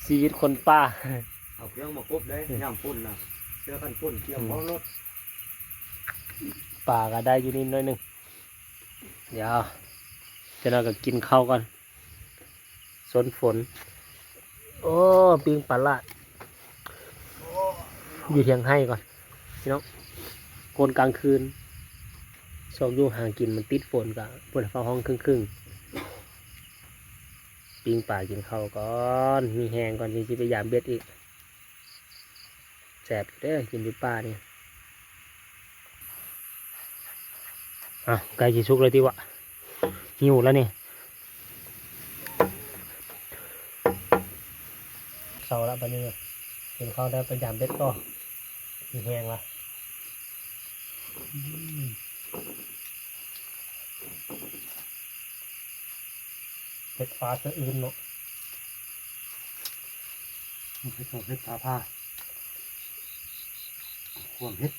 ชีวิตคนป่าเอาเครื่องมาปุ๊บเลยย่ำปุ่นนะเสื้อกันปุ่นเกี่ยวของรถป่าก็ได้อยู่นิดหน่อยหนึงเดี๋ยวจะเราก็กินข้าวก่อนสนฝนโอ้ปิงปลาลาดอยู่เทียงให้ก่อนพี่น้องโกนกลางคืนชอบอยู่ห่างกินมันติดฝนกับเปิดฟ้าห้องครึ่งปิงป่ากินข้าวก่อนมีแหงก่อนที่จะไปยามเบ็ดอีกแสบเด้อกินอยู่ป่านี่ไก่จีสุกเลยที่วะหิวแล้วนี่เสาแล้วบันนี้เห็นเขาได้ไปยามเบ็ดต่อมีแหงละเบ็ดฟ้าสะอื้นเนาะ เฮ็ดผ้าผ้าควมเฮ็ด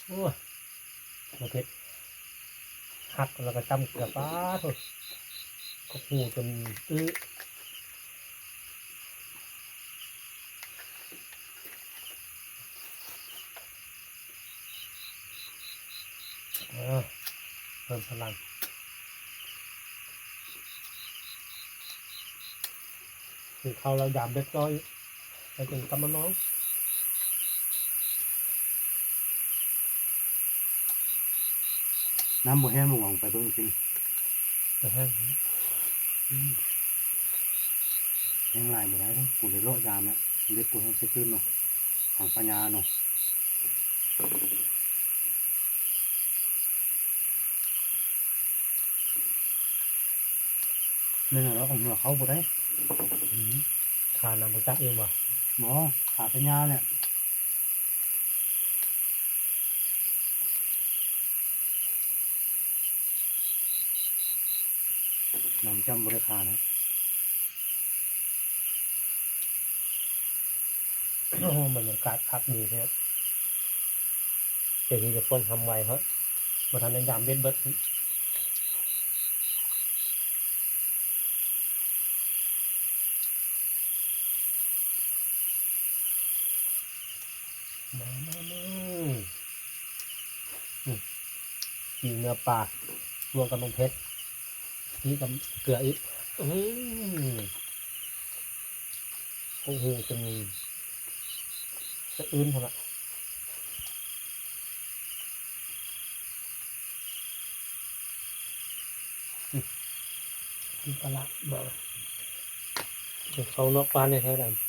โอ้ยมาเผ็ดหักแล้วก็จำเกลือป้าทุกก็หูจนเพิ่มพลังคือเขาเรายามเด็กน้อยไปถึงกำมะน้องน้ำบ่แห้งลงไปเบิ่งกินนะฮะแห้งลายหมดแล้วกูเลยโลดยามแล้วเล็กกูให้ใช้ขึ้นเนาะทางปัญญาเนาะนี่นะเราของหัวเขาบ่ได้ขานำไปจักเองว่ะหมอขาปัญญาเนี่ยน้ำจำบริคานะบรรยากาศคักดีครับเดี๋ยวที่จะพ่นทำไวเพราะมาทำในยามเบ็ดเบิดกินเนื้อปลารวมกับนมเพชรนี่กับเกลืออีกโอ้โหจะมีสะอื้นเขาละกินปลาบ่เขานอกปลาในไทยแลนด์